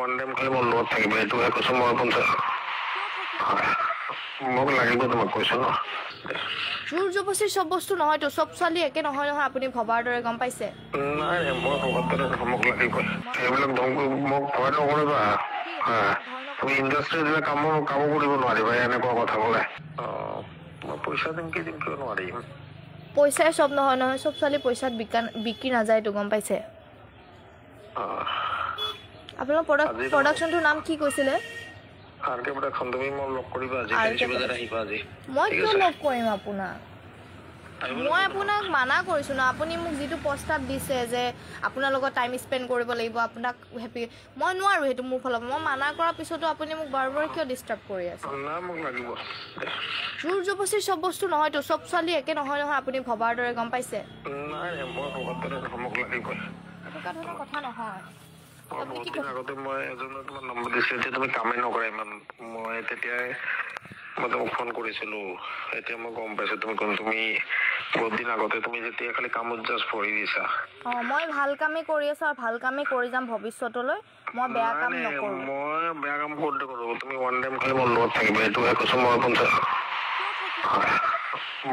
one time খালি মোৰ লগত থাকিব এইটোহে কৈছো মই 50 মোক লাগিব তোমাক কৈছো ন জোৰ জবস্তি সব বস্তু নহয় তো সব ছোৱালী একে নহয় নহয় আপুনি ভবাৰ দৰে গম পাইছে নাই মই ভবাৰ মোক লাগিব এইবিলাক ধমকি মোক ভয় নকৰিবা তুমি ইণ্ডাষ্ট্ৰীত কাম কৰিব নোৱাৰিবা এনেকুৱা কথা ক'লে মই পইচা দিম কিয় নোৱাৰিম পইচাই সব নহয় নহয় সব ছোৱালী পইচাত বিক্ৰী নাযায় তো গম পাইছে আপোনাৰ প্ৰডাকশনটোৰ নাম কি কৈছিলে আৰকে প্ৰডাকশন তুমি মোক লক কৰিবা আজি কেজি বজাৰ আহিবা আজি মই কিয় লক কৰিম আপোনাক মই আপোনাক মানা কৰিছো না আপুনি মোক যেটো প্ৰস্তাৱ দিছে যে আপোনাৰ লগত টাইম স্পেন্ড কৰিব লাগিব আপোনাক হেপি মই নোৱাৰো হেতু মোৰ ফলত মই মানা কৰাৰ পিছতো আপুনি মোক বাৰবাৰ কিয় ডিস্টাৰ্ব কৰি আছে না মোক লাগিব জোৰ জবস্তি সব বস্তু নহয় তো সব ছোৱালী একে নহয় নহয় আপুনি ভবাৰ দৰে গম পাইছে নাই মই ভবাৰ মোক লাগিব এটা কথা নহয় আপুনি কি আগতে মই এজনৰ তোমাৰ নম্বৰ দিছিল যে তুমি কামে নকৰা ইমান মই তেতিয়াই মই তোমাক ফোন কৰিছিলো এতিয়া মই গম পাইছো তুমি বহুত দিন আগতে তুমি যেতিয়া খালি কামত জাস্ট পঢ়ি দিছা মই ভাল কামে কৰি আছো আৰু ভাল কামে কৰি যাম ভৱিষ্যতলৈ মই বেয়া কাম নকৰো মই বেয়া কাম কৰতে কৰো তুমি ওয়ান টাইম খালি মোৰ লগত থাকিব এইটোহে কৈছো মই 50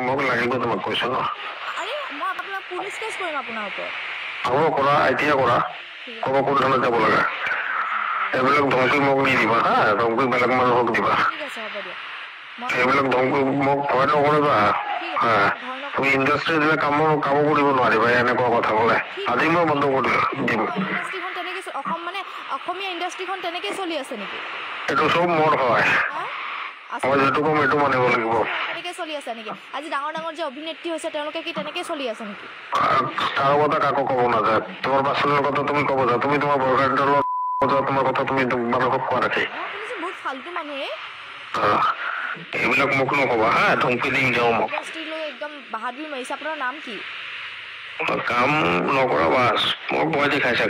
মোক লাগিব তোমাক কৈছো ন আৰে মই আপোনাক পুলিচ কেছ কৰিম আপোনাৰ ওপৰত হ'ব কৰা এতিয়া কৰা ক'ব কোনখানে যাব লাগে এইবিলাক ধমকি মোক নিদিবা হা ধমকি বেলেগ মানুহক দিবা ঠিক আছে হ'ব দিয়া এইবিলাক ধমকি মোক ভয় নকৰিবা তুমি ইণ্ডাষ্ট্ৰীত কাম কৰিব নোৱাৰিবা এনেকুৱা কথা ক'লে আজি মই বন্ধ কৰি দিম ইণ্ডাষ্ট্ৰীখন তেনেকৈ অসম মানে অসমীয়া ইণ্ডাষ্ট্ৰীখন তেনেকৈ চলি আছে নেকি এইটো চব মোৰ হয় মই যেটো কম এইটো মানিব লাগিব তেনেকৈ চলি আছে নেকি আজি ডাঙৰ ডাঙৰ যে অভিনেত্ৰী হৈছে তেওঁলোকে কি তেনেকৈ চলি আছে নেকি কাৰো কথা কাকো ক'ব নাযায় তোমাৰ পাৰ্চনেল কথা তুমি ক'ব যা তুমি তোমাৰ বয়ফ্ৰেণ্ডৰ লগত তোমাৰ কথা তুমি মানুহক কোৱা ৰাখি আপুনি বহুত ফাল্টু মানুহ এইবিলাক মোক নকবা হা ধমকি দি যাওঁ মোক ইণ্ডাষ্ট্ৰীলৈ একদম বাহাদুৰি মাৰিছে আপোনাৰ নাম কি কাম নকৰা বাছ মোক ভয় দেখাইছে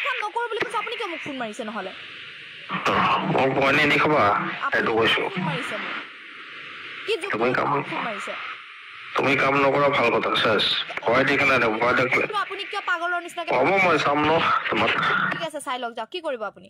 কাম নকৰো বুলি কৈছে আপুনি কিয় মোক ফোন মাৰিছে নহ'লে মোক ভয় নিদেখাবা এইটো কৈছো তুমি কাম নকৰা ভাল কথা চেছ ভয় দেখালে ভয় দেখালে আপুনি কিয় পাগলৰ নিচিনাকে হ'ব মই চাম ন তোমাক ঠিক আছে চাই লওক যাওক কি কৰিব আপুনি